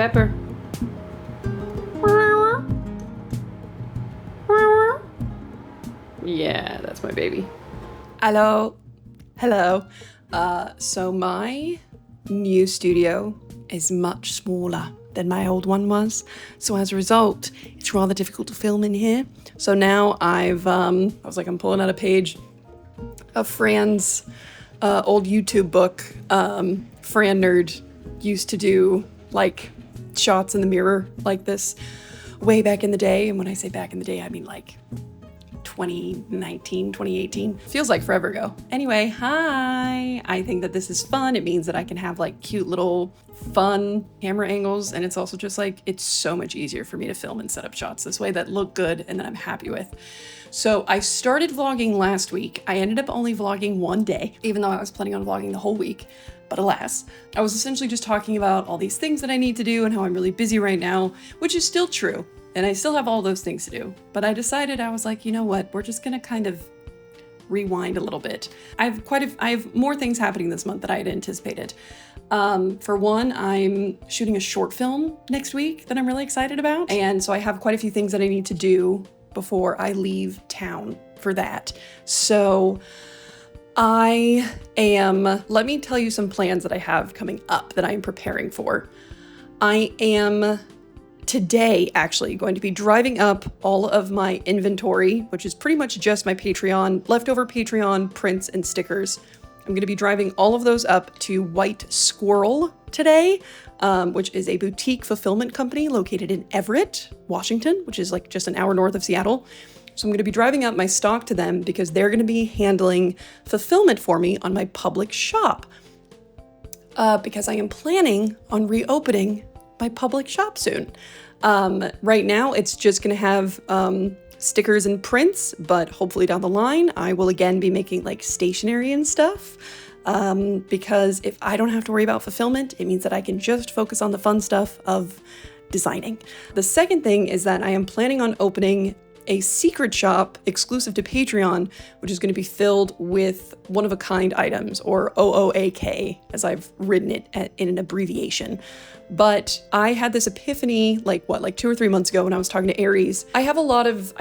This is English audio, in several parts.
Pepper. Yeah, that's my baby. Hello. So my new studio is much smaller than my old one was. So as a result, it's rather difficult to film in here. So now I'm pulling out a page of Fran's old YouTube book. Fran Nerd used to do like shots in the mirror like this way back in the day. And when I say back in the day, I mean like 2019, 2018. Feels like forever ago. Anyway, hi. I think that this is fun. It means that I can have like cute little fun camera angles. And it's also just like, it's so much easier for me to film and set up shots this way that look good and that I'm happy with. So I started vlogging last week. I ended up only vlogging one day, even though I was planning on vlogging the whole week. But alas, I was essentially just talking about all these things that I need to do and how I'm really busy right now, which is still true. And I still have all those things to do. But I decided, I was like, you know what? We're just gonna kind of rewind a little bit. I have more things happening this month that I had anticipated. For one, I'm shooting a short film next week that I'm really excited about. And so I have quite a few things that I need to do before I leave town for that. So let me tell you some plans that I have coming up that I'm preparing for. I am today actually going to be driving up all of my inventory, which is pretty much just my leftover Patreon prints and stickers. I'm going to be driving all of those up to White Squirrel today, which is a boutique fulfillment company located in Everett, Washington, which is like just an hour north of Seattle. So I'm going to be driving up my stock to them because they're going to be handling fulfillment for me on my public shop. Because I am planning on reopening my public shop soon. Right now, it's just going to have stickers and prints, but hopefully down the line, I will again be making like stationery and stuff. Because if I don't have to worry about fulfillment, it means that I can just focus on the fun stuff of designing. The second thing is that I am planning on opening a secret shop exclusive to Patreon, which is going to be filled with one-of-a-kind items, or OOAK, as I've written it in an abbreviation. But I had this epiphany, like 2 or 3 months ago when I was talking to Aries. I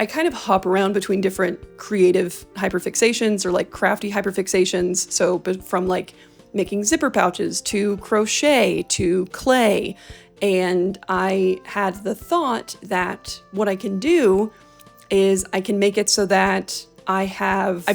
kind of hop around between different creative hyperfixations or like crafty hyperfixations. So from like making zipper pouches to crochet to clay. And I had the thought that what I can do is I can make it so that I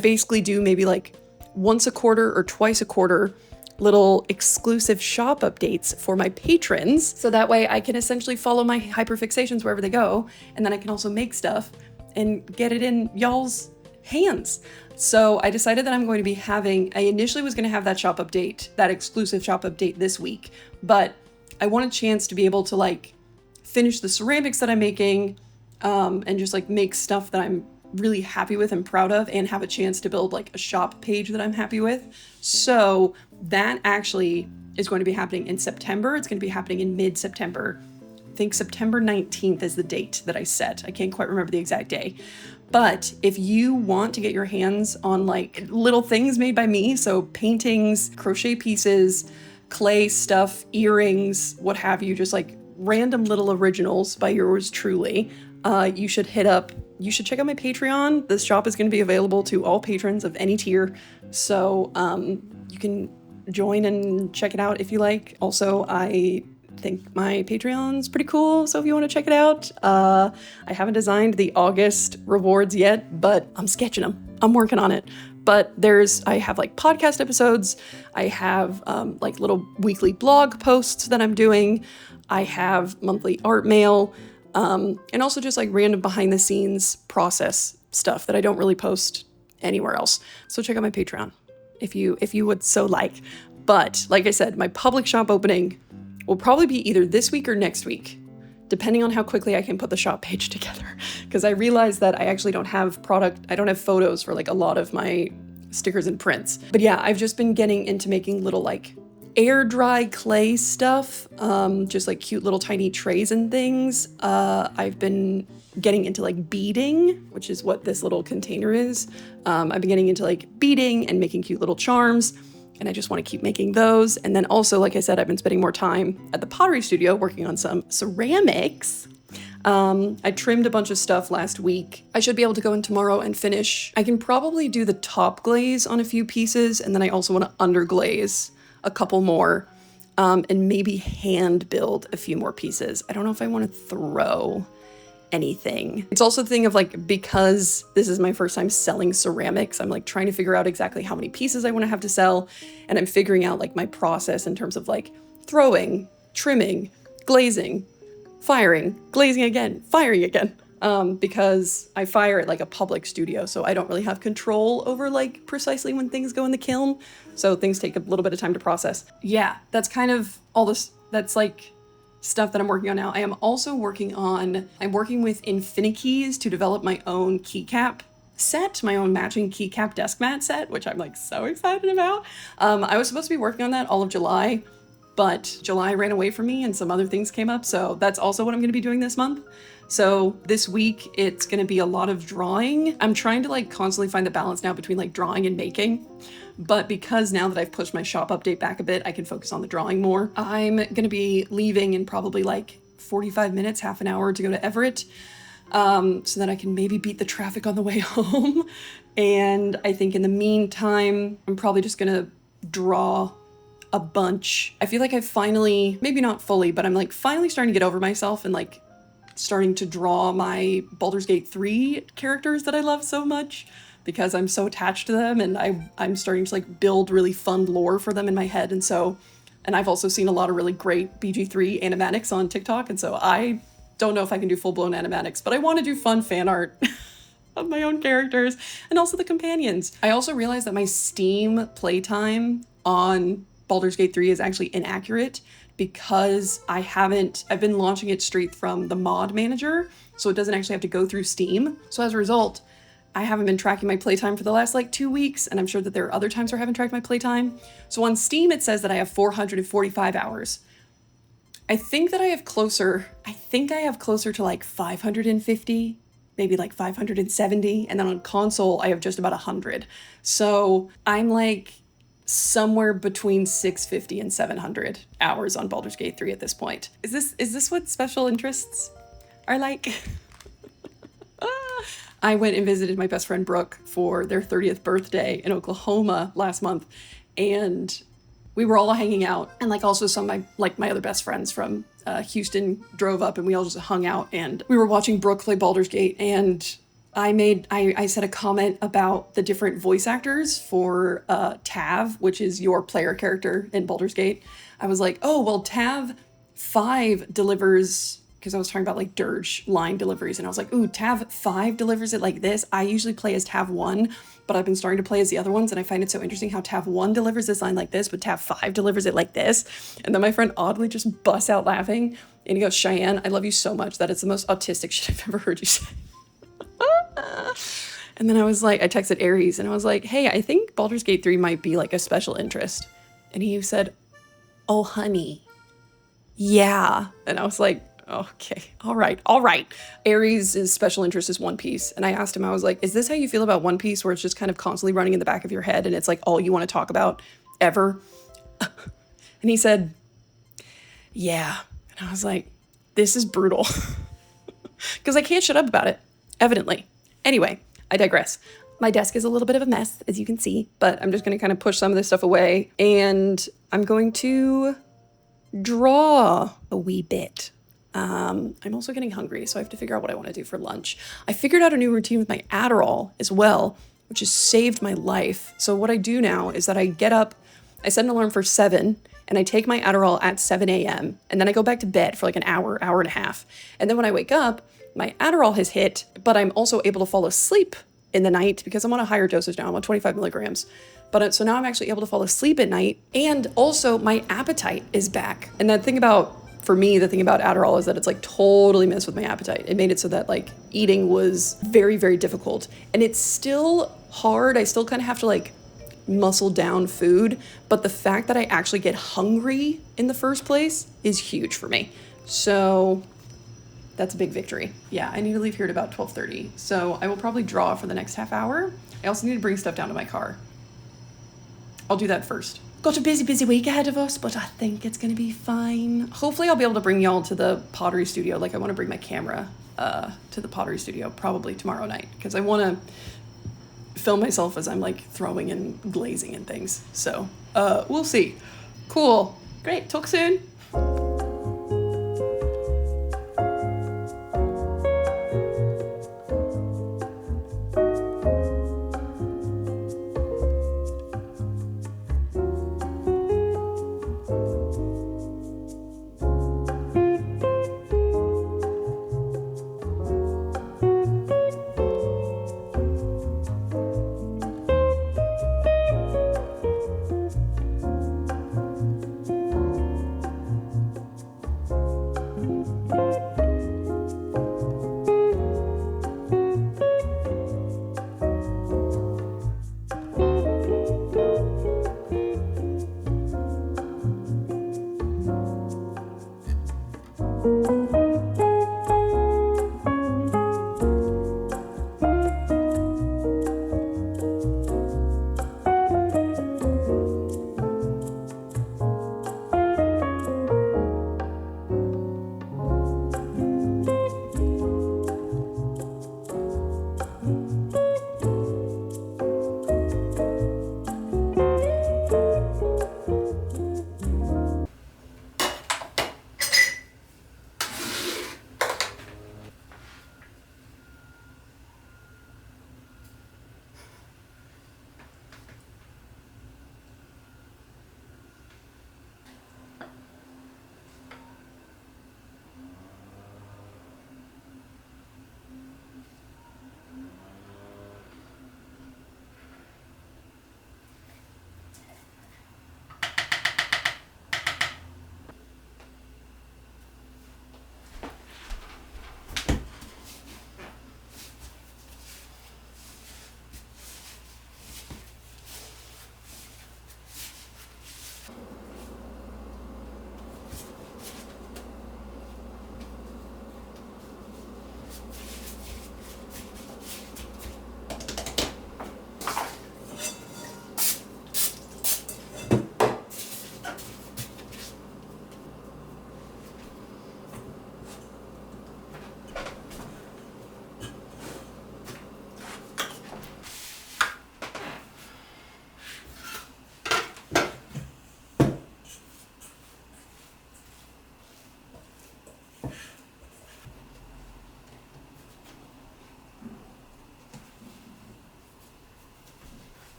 basically do maybe like once a quarter or twice a quarter little exclusive shop updates for my patrons. So that way I can essentially follow my hyperfixations wherever they go. And then I can also make stuff and get it in y'all's hands. So I decided that I'm going to be I initially was going to have that exclusive shop update this week, but I want a chance to be able to like finish the ceramics that I'm making, and just like make stuff that I'm really happy with and proud of, and have a chance to build like a shop page that I'm happy with. So that actually is going to be happening in September. It's going to be happening in mid-September. I think September 19th is the date that I set. I can't quite remember the exact day. But if you want to get your hands on like little things made by me, so paintings, crochet pieces, clay stuff, earrings, what have you, just like random little originals by yours truly, you should check out my Patreon. This shop is going to be available to all patrons of any tier. So you can join and check it out if you like. Also, I think my Patreon's pretty cool, so if you want to check it out. I haven't designed the August rewards yet, but I'm sketching them. I'm working on it. But I have like podcast episodes. I have like little weekly blog posts that I'm doing. I have monthly art mail. And also just like random behind the scenes process stuff that I don't really post anywhere else. So check out my Patreon if you would so like. But like I said, my public shop opening will probably be either this week or next week, depending on how quickly I can put the shop page together. Because I realized that I actually don't have photos for like a lot of my stickers and prints. But yeah, I've just been getting into making little like air dry clay stuff, just like cute little tiny trays and things. I've been getting into like beading, which is what this little container is. I've been getting into like beading and making cute little charms. and I just want to keep making those. And then also, like I said, I've been spending more time at the pottery studio working on some ceramics. I trimmed a bunch of stuff last week. I should be able to go in tomorrow and finish. I can probably do the top glaze on a few pieces, and then I also want to underglaze a couple more, and maybe hand build a few more pieces. I don't know if I want to throw anything. It's also the thing of like, because this is my first time selling ceramics, I'm like trying to figure out exactly how many pieces I want to have to sell, and I'm figuring out like my process in terms of like throwing, trimming, glazing, firing, glazing again, firing again. Because I fire at like a public studio, so I don't really have control over like precisely when things go in the kiln. So things take a little bit of time to process. Yeah, that's kind of all this, that's like stuff that I'm working on now. I am also working with Infinikeys to develop my own keycap set, my own matching keycap desk mat set, which I'm like so excited about. I was supposed to be working on that all of July, but July ran away from me and some other things came up. So that's also what I'm going to be doing this month. So this week it's going to be a lot of drawing. I'm trying to like constantly find the balance now between like drawing and making. But because now that I've pushed my shop update back a bit, I can focus on the drawing more. I'm going to be leaving in probably like 45 minutes, half an hour to go to Everett. So that I can maybe beat the traffic on the way home. And I think in the meantime, I'm probably just going to draw a bunch. I feel like I've finally, maybe not fully, but I'm like finally starting to get over myself and like starting to draw my Baldur's Gate 3 characters that I love so much because I'm so attached to them, and I'm starting to like build really fun lore for them in my head. And I've also seen a lot of really great BG3 animatics on TikTok, and so I don't know if I can do full-blown animatics, but I want to do fun fan art of my own characters and also the companions. I also realized that my Steam playtime on Baldur's Gate 3 is actually inaccurate because I've been launching it straight from the mod manager, so it doesn't actually have to go through Steam. So as a result, I haven't been tracking my playtime for the last like 2 weeks, and I'm sure that there are other times where I haven't tracked my playtime. So on Steam, it says that I have 445 hours. I think I have closer to like 550, maybe like 570. And then on console, I have just about 100. So I'm like somewhere between 650 and 700 hours on Baldur's Gate 3 at this point. Is this what special interests are like? I went and visited my best friend Brooke for their 30th birthday in Oklahoma last month, and we were all hanging out, and like also some of my other best friends from Houston drove up, and we all just hung out, and we were watching Brooke play Baldur's Gate, and I said a comment about the different voice actors for Tav, which is your player character in Baldur's Gate. I was like, oh, well, Tav 5 delivers, because I was talking about like dirge line deliveries, and I was like, ooh, Tav 5 delivers it like this. I usually play as Tav 1, but I've been starting to play as the other ones, and I find it so interesting how Tav 1 delivers this line like this, but Tav 5 delivers it like this. And then my friend oddly just busts out laughing, and he goes, Cheyenne, I love you so much. That is the most autistic shit I've ever heard you say. And then I was like, I texted Aries, and I was like, hey, I think Baldur's Gate 3 might be like a special interest. And he said, oh, honey, yeah. And I was like, okay, all right. Aries' special interest is One Piece. And I asked him, I was like, is this how you feel about One Piece, where it's just kind of constantly running in the back of your head and it's like all you want to talk about ever? And he said, yeah. And I was like, this is brutal. Because I can't shut up about it, evidently. Anyway, I digress. My desk is a little bit of a mess, as you can see, but I'm just going to kind of push some of this stuff away, and I'm going to draw a wee bit. I'm also getting hungry, so I have to figure out what I want to do for lunch. I figured out a new routine with my Adderall as well, which has saved my life. So what I do now is that I get up, I set an alarm for 7, and I take my Adderall at 7 a.m. And then I go back to bed for like an hour, hour and a half. And then when I wake up, my Adderall has hit, but I'm also able to fall asleep in the night because I'm on a higher dosage now. I'm on 25 milligrams. But so now I'm actually able to fall asleep at night. And also my appetite is back. And the thing about Adderall is that it's like totally messed with my appetite. It made it so that like eating was very, very difficult. And it's still hard. I still kind of have to like muscle down food. But the fact that I actually get hungry in the first place is huge for me. So that's a big victory. Yeah, I need to leave here at about 12:30. So I will probably draw for the next half hour. I also need to bring stuff down to my car. I'll do that first. Got a busy week ahead of us, but I think it's gonna be fine. Hopefully I'll be able to bring y'all to the pottery studio. Like I wanna bring my camera to the pottery studio probably tomorrow night, because I wanna film myself as I'm like throwing and glazing and things. So we'll see. Cool, great, talk soon.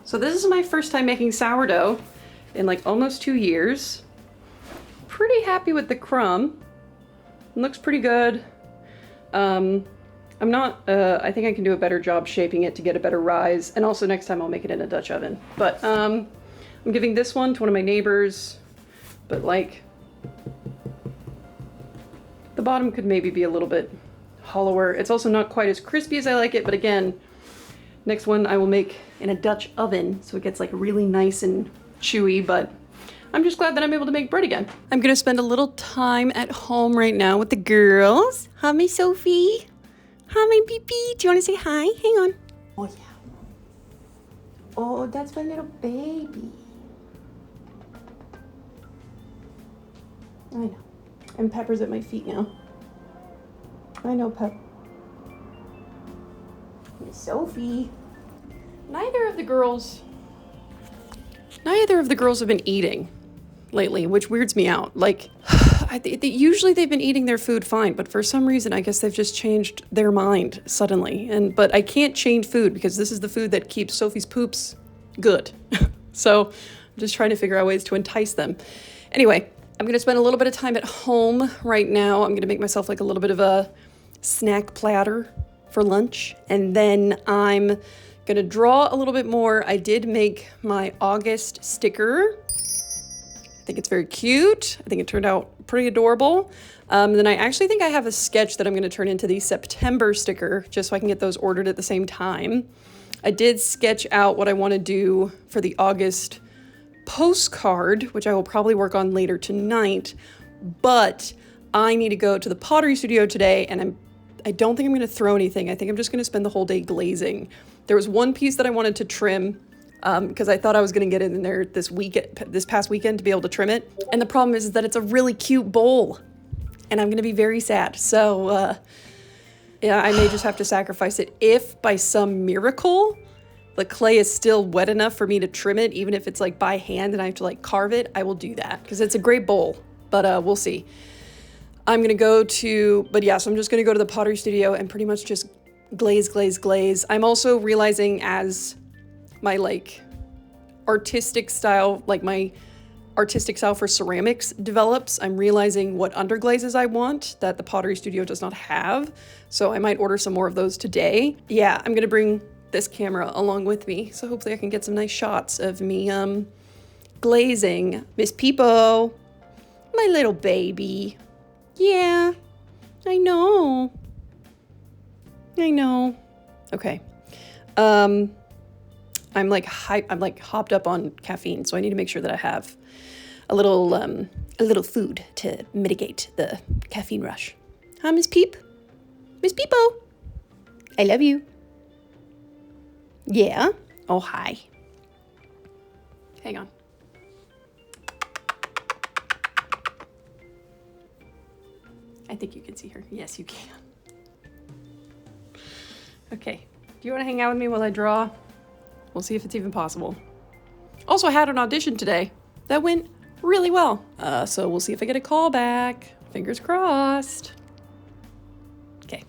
So this is my first time making sourdough in like almost 2 years. Pretty happy with the crumb. It looks pretty good. I think I can do a better job shaping it to get a better rise. And also next time I'll make it in a Dutch oven. But I'm giving this one to one of my neighbors, but like the bottom could maybe be a little bit hollower. It's also not quite as crispy as I like it, but again, next one I will make in a Dutch oven, so it gets like really nice and chewy, but I'm just glad that I'm able to make bread again. I'm gonna spend a little time at home right now with the girls. Hi, my Sophie. Hi, my Pee-Pee. Do you wanna say hi? Hang on. Oh yeah. Oh, that's my little baby. I know. And Pepper's at my feet now. I know, Pep. Miss Sophie. Neither of the girls have been eating lately, which weirds me out. Like, usually they've been eating their food fine, but for some reason, I guess they've just changed their mind suddenly. But I can't change food because this is the food that keeps Sophie's poops good. So I'm just trying to figure out ways to entice them. Anyway, I'm gonna spend a little bit of time at home right now. I'm gonna make myself like a little bit of a snack platter for lunch, and then I'm gonna draw a little bit more. I did make my August sticker. I think it's very cute. I think it turned out pretty adorable. Then I actually think I have a sketch that I'm going to turn into the September sticker just so I can get those ordered at the same time. I did sketch out what I want to do for the August postcard, which I will probably work on later tonight, but I need to go to the pottery studio today, and I don't think I'm going to throw anything. I think I'm just going to spend the whole day glazing. There was one piece that I wanted to trim because I thought I was going to get it in there this past weekend to be able to trim it. And the problem is that it's a really cute bowl, and I'm going to be very sad. So yeah, I may just have to sacrifice it. If by some miracle the clay is still wet enough for me to trim it, even if it's like by hand and I have to like carve it, I will do that because it's a great bowl, but we'll see. I'm going to go to, but yeah, so I'm just going to go to the pottery studio and pretty much just glaze. I'm also realizing as my artistic style for ceramics develops, I'm realizing what underglazes I want that the pottery studio does not have. So I might order some more of those today. Yeah, I'm going to bring this camera along with me. So hopefully I can get some nice shots of me glazing. Miss Peepo, my little baby. Yeah, I know. Okay. I'm hopped up on caffeine, so I need to make sure that I have a little food to mitigate the caffeine rush. Huh, Miss Peep? Miss Peepo? I love you. Yeah? Oh, hi. Hang on. I think you can see her. Yes, you can. Okay. Do you want to hang out with me while I draw? We'll see if it's even possible. Also, I had an audition today. That went really well. So we'll see if I get a call back. Fingers crossed. Okay.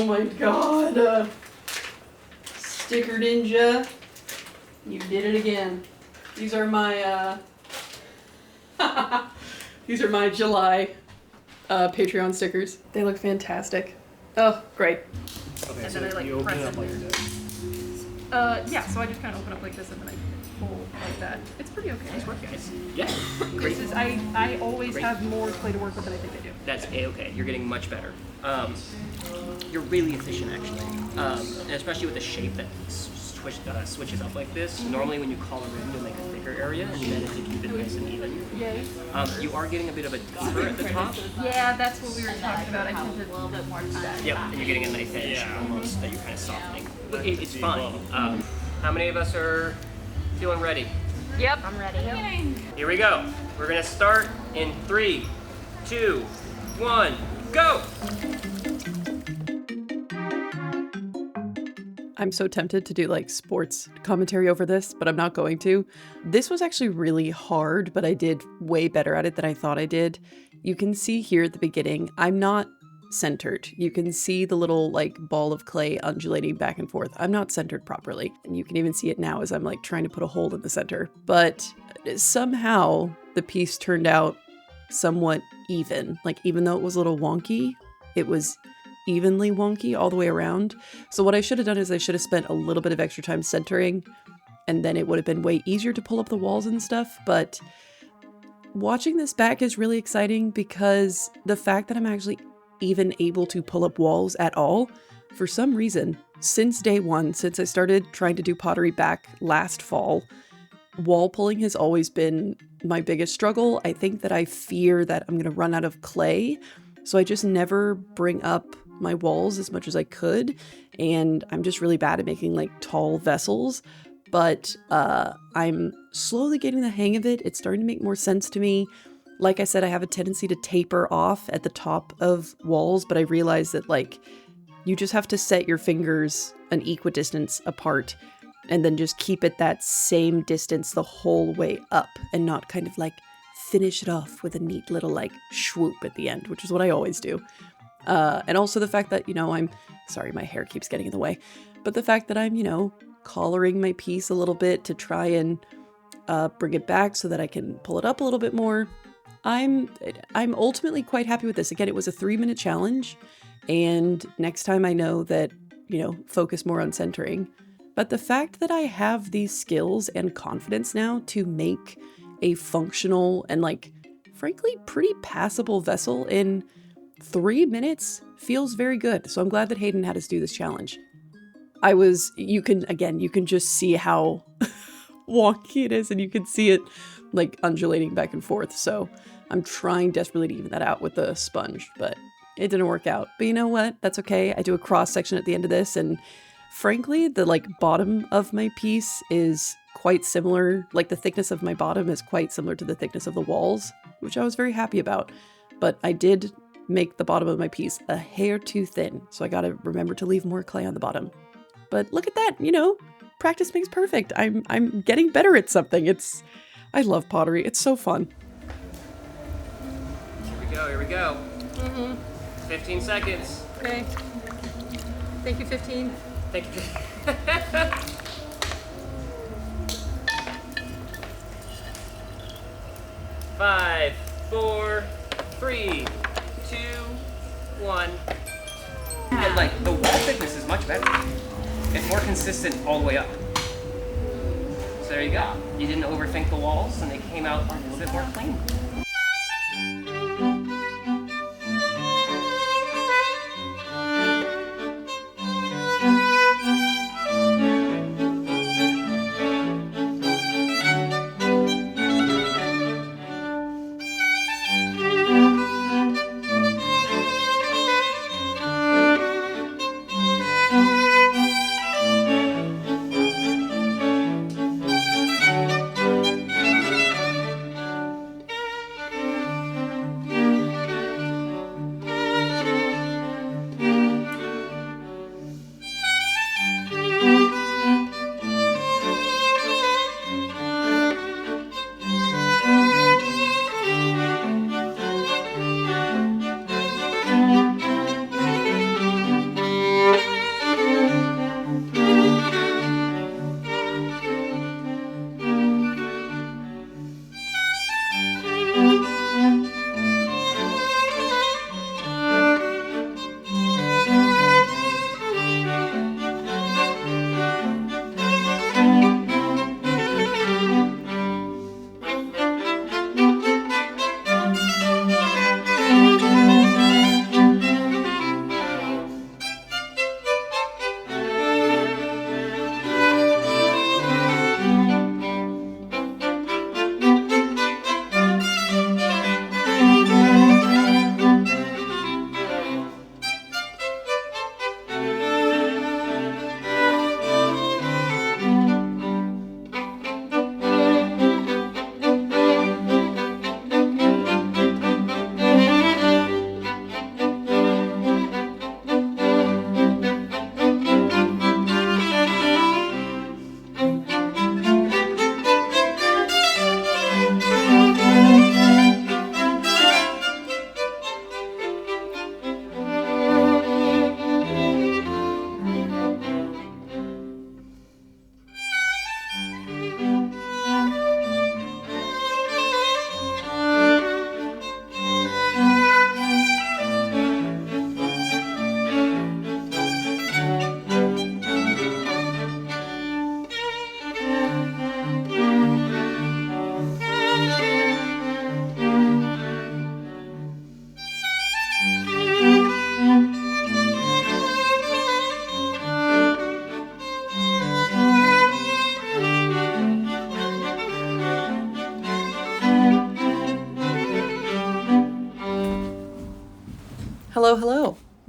my god. Sticker Ninja. You did it again. These are my, these are my July Patreon stickers. They look fantastic. Oh, great. Okay, And so then I, like, you open press it up it like there. this. Yeah, so I just kind of open up like this and then I pull like that. It's pretty okay. Nice work, guys. Yeah, great. This is, I always Great. have more clay to work with than I think I do. That's A-okay. You're getting much better. You're really efficient, actually. And especially with the shape that switches up like this. Normally when you color in, you make a thicker area and then to keep it nice and even. Yay. You are getting a bit of a deeper at the top. Yeah, that's what we were talking about. I think a little bit more time. Yep, and you're getting a nice edge almost that you're kind of softening. It's fine. How many of us are feeling ready? Yep, I'm ready. Here we go. We're gonna start in 3, 2, 1, go! I'm so tempted to do like sports commentary over this, but I'm not going to. This was actually really hard, but I did way better at it than I thought I did. You can see here at the beginning, I'm not centered. You can see the little like ball of clay undulating back and forth. I'm not centered properly. And you can even see it now as I'm like trying to put a hole in the center. But somehow the piece turned out somewhat even. Like even though it was a little wonky, it was evenly wonky all the way around. So what I should have done is I should have spent a little bit of extra time centering, and then it would have been way easier to pull up the walls and stuff. But watching this back is really exciting because the fact that I'm actually even able to pull up walls at all, for some reason, since day one, since I started trying to do pottery back last fall, wall pulling has always been my biggest struggle. I think that I fear that I'm going to run out of clay, so I just never bring up my walls as much as I could, and I'm just really bad at making like tall vessels, but I'm slowly getting the hang of it. It's starting to make more sense to me. Like I said, I have a tendency to taper off at the top of walls, but I realize that like you just have to set your fingers an equidistance apart and then just keep it that same distance the whole way up and not kind of like finish it off with a neat little like swoop at the end, which is what I always do. And also the fact that, you know, I'm sorry, my hair keeps getting in the way, but the fact that I'm, you know, collaring my piece a little bit to try and bring it back so that I can pull it up a little bit more. I'm ultimately quite happy with this. Again, it was a 3-minute challenge, and next time I know that, you know, focus more on centering. But the fact that I have these skills and confidence now to make a functional and like, frankly, pretty passable vessel in 3 minutes feels very good. So I'm glad that Hayden had us do this challenge. You can just see how wonky it is, and you can see it like undulating back and forth. So I'm trying desperately to even that out with the sponge, but it didn't work out. But you know what? That's okay. I do a cross section at the end of this, and frankly, the like bottom of my piece is quite similar. Like the thickness of my bottom is quite similar to the thickness of the walls, which I was very happy about. But I did make the bottom of my piece a hair too thin, so I gotta remember to leave more clay on the bottom. But look at that, you know, practice makes perfect. I'm getting better at something. I love pottery. It's so fun. Here we go. 15 seconds. Okay. Thank you, 15. Thank you. 5, 4, 3, 2, 1. And like the wall thickness is much better. It's more consistent all the way up. So there you go. You didn't overthink the walls, and they came out a little bit more clean.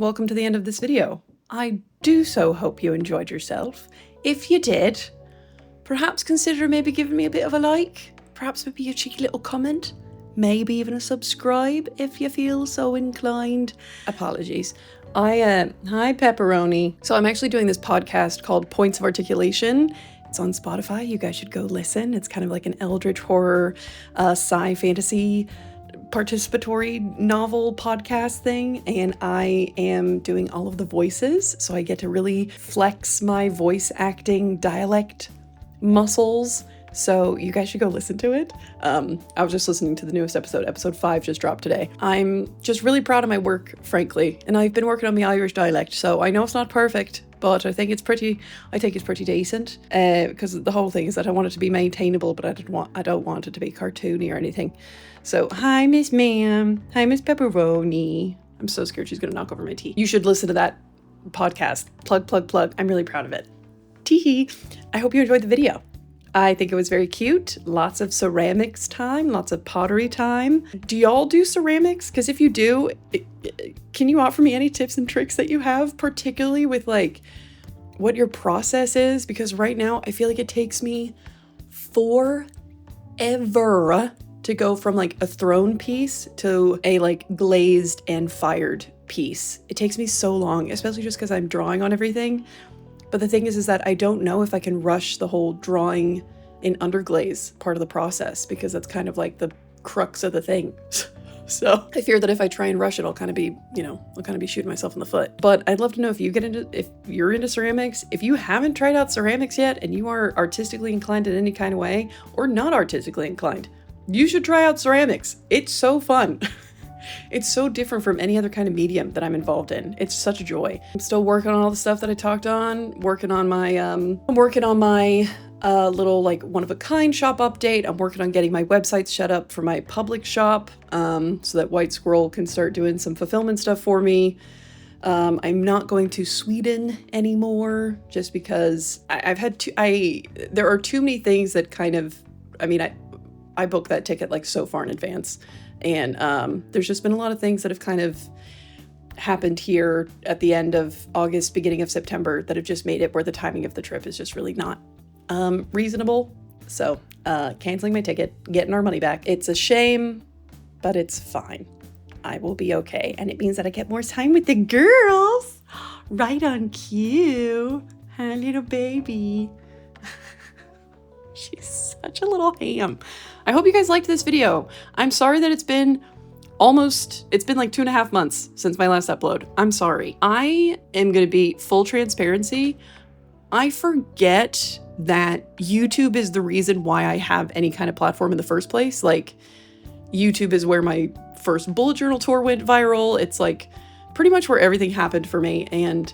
welcome to the end of this video. I do so hope you enjoyed yourself. If you did, perhaps consider maybe giving me a bit of a like, perhaps maybe a cheeky little comment, maybe even a subscribe if you feel so inclined. Apologies. Hi Pepperoni. So I'm actually doing this podcast called Points of Articulation. It's on Spotify. You guys should go listen. It's kind of like an eldritch horror, sci fantasy participatory novel podcast thing, and I am doing all of the voices, so I get to really flex my voice acting dialect muscles. So you guys should go listen to it. I was just listening to the newest episode 5 just dropped today. I'm just really proud of my work, frankly, and I've been working on the Irish dialect, so I know it's not perfect, but I think it's pretty decent, because the whole thing is that I want it to be maintainable, but I don't want it to be cartoony or anything. So hi Miss Ma'am, hi Miss Pepperoni. I'm so scared she's gonna knock over my tea. You should listen to that podcast. Plug. I'm really proud of it. Teehee. I hope you enjoyed the video. I think it was very cute. Lots of ceramics time, lots of pottery time. Do y'all do ceramics? Because if you do, can you offer me any tips and tricks that you have, particularly with like what your process is? Because right now I feel like it takes me forever to go from like a thrown piece to a like glazed and fired piece. It takes me so long, especially just because I'm drawing on everything. But the thing is that I don't know if I can rush the whole drawing in underglaze part of the process, because that's kind of like the crux of the thing. So I fear that if I try and rush it, I'll kind of be shooting myself in the foot. But I'd love to know if you're into ceramics. If you haven't tried out ceramics yet and you are artistically inclined in any kind of way, or not artistically inclined, you should try out ceramics. It's so fun. It's so different from any other kind of medium that I'm involved in. It's such a joy. I'm still working on all the stuff that I talked on, working on my little like one-of-a-kind shop update. I'm working on getting my website set up for my public shop, so that White Squirrel can start doing some fulfillment stuff for me. I'm not going to Sweden anymore, just because there are too many things that kind of, I booked that ticket like so far in advance. And there's just been a lot of things that have kind of happened here at the end of August, beginning of September, that have just made it where the timing of the trip is just really not reasonable. So canceling my ticket, getting our money back. It's a shame, but it's fine. I will be okay. And it means that I get more time with the girls. Right on cue. Hi, little baby. She's such a little ham. I hope you guys liked this video. I'm sorry that it's been like 2.5 months since my last upload. I'm sorry. I am going to be full transparency. I forget that YouTube is the reason why I have any kind of platform in the first place. Like, YouTube is where my first bullet journal tour went viral. It's like pretty much where everything happened for me. And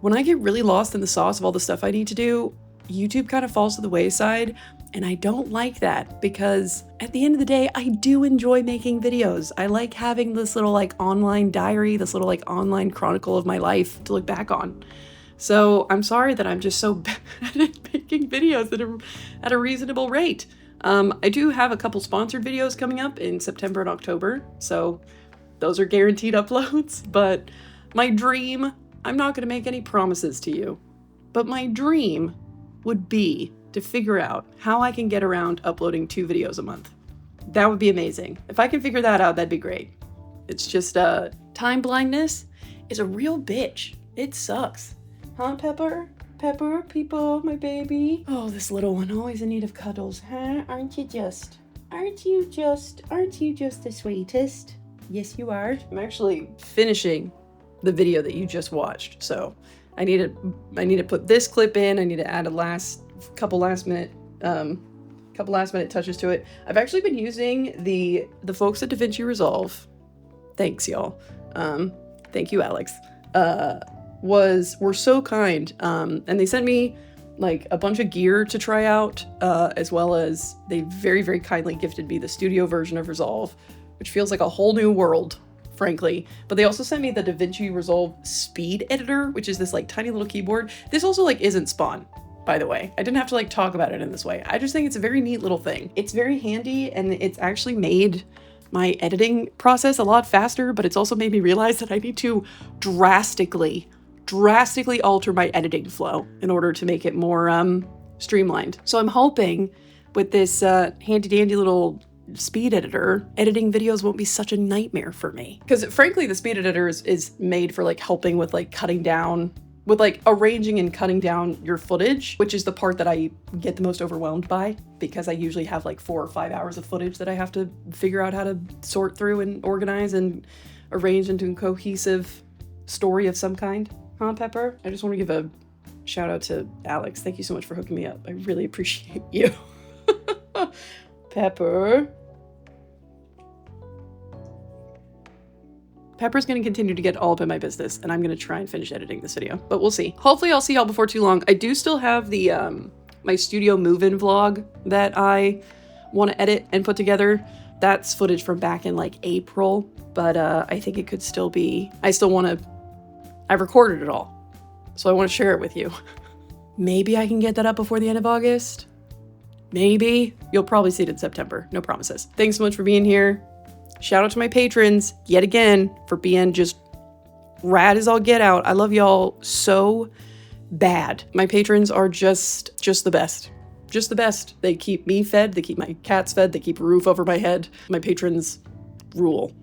when I get really lost in the sauce of all the stuff I need to do, YouTube kind of falls to the wayside, and I don't like that, because at the end of the day, I do enjoy making videos. I like having this little like online diary, this little like online chronicle of my life to look back on. So I'm sorry that I'm just so bad at making videos at a reasonable rate. I do have a couple sponsored videos coming up in September and October, so those are guaranteed uploads. But my dream, I'm not going to make any promises to you, but my dream would be to figure out how I can get around uploading 2 videos a month. That would be amazing. If I can figure that out, that'd be great. It's just time blindness is a real bitch. It sucks. Huh, Pepper? Pepper, people, my baby. Oh, this little one, always in need of cuddles, huh? Aren't you just the sweetest? Yes, you are. I'm actually finishing the video that you just watched, so I need to put this clip in. I need to add a couple last minute touches to it. I've actually been using the folks at DaVinci Resolve. Thanks, y'all. Thank you, Alex. Were so kind. And they sent me like a bunch of gear to try out, as well as they very, very kindly gifted me the studio version of Resolve, which feels like a whole new world, frankly. But they also sent me the DaVinci Resolve Speed Editor, which is this like tiny little keyboard. This also like isn't Spawn, by the way. I didn't have to like talk about it in this way. I just think it's a very neat little thing. It's very handy, and it's actually made my editing process a lot faster, but it's also made me realize that I need to drastically alter my editing flow in order to make it more streamlined. So I'm hoping with this handy dandy little speed editor, editing videos won't be such a nightmare for me. Because frankly, the speed editor is made for like helping with like cutting down, with like arranging and cutting down your footage, which is the part that I get the most overwhelmed by, because I usually have like 4 or 5 hours of footage that I have to figure out how to sort through and organize and arrange into a cohesive story of some kind. Huh, Pepper? I just want to give a shout out to Alex. Thank you so much for hooking me up. I really appreciate you. Pepper. Pepper's going to continue to get all up in my business, and I'm going to try and finish editing this video, but we'll see. Hopefully I'll see y'all before too long. I do still have the my studio move-in vlog that I want to edit and put together. That's footage from back in like April, but I think it could still be, I recorded it all, so I want to share it with you. Maybe I can get that up before the end of August. Maybe. You'll probably see it in September. No promises. Thanks so much for being here. Shout out to my patrons yet again for being just rad as all get out. I love y'all so bad. My patrons are just the best. Just the best. They keep me fed. They keep my cats fed. They keep a roof over my head. My patrons rule.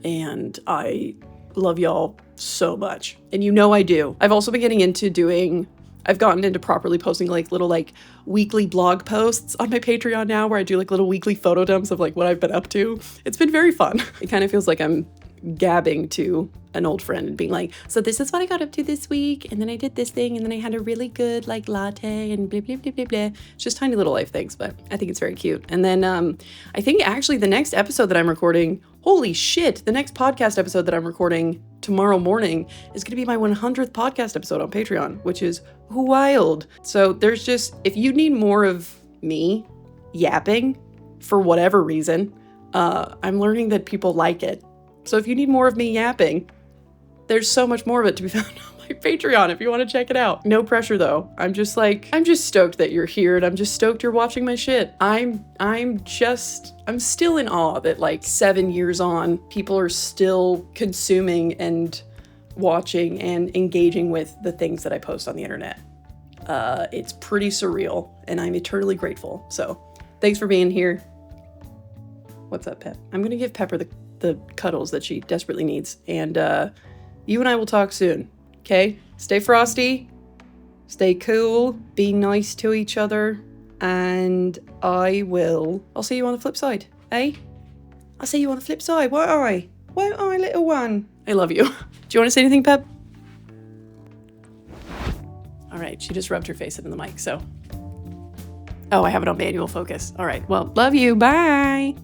And I love y'all so much. And you know I do. I've also been getting into I've gotten into properly posting like little like weekly blog posts on my Patreon now, where I do like little weekly photo dumps of like what I've been up to. It's been very fun. It kind of feels like I'm gabbing to an old friend and being like, so this is what I got up to this week, and then I did this thing, and then I had a really good like latte and blah blah blah blah blah. It's just tiny little life things, but I think it's very cute. And then I think actually the next episode that I'm recording, holy shit, the next podcast episode that I'm recording tomorrow morning is going to be my 100th podcast episode on Patreon, which is wild. So there's just, if you need more of me yapping for whatever reason, I'm learning that people like it. So if you need more of me yapping, there's so much more of it to be found on my Patreon if you want to check it out. No pressure though. I'm just stoked that you're here, and I'm just stoked you're watching my shit. I'm still in awe that like 7 years on, people are still consuming and watching and engaging with the things that I post on the internet. It's pretty surreal, and I'm eternally grateful. So thanks for being here. What's up, Pep? I'm gonna give Pepper the cuddles that she desperately needs, and you and I will talk soon. Okay? Stay frosty, stay cool, be nice to each other, and I'll see you on the flip side, eh? I'll see you on the flip side, won't I? Won't I, little one? I love you. Do you want to say anything, Pep? All right, she just rubbed her face into the mic, so. Oh, I have it on manual focus. All right, well, love you, bye.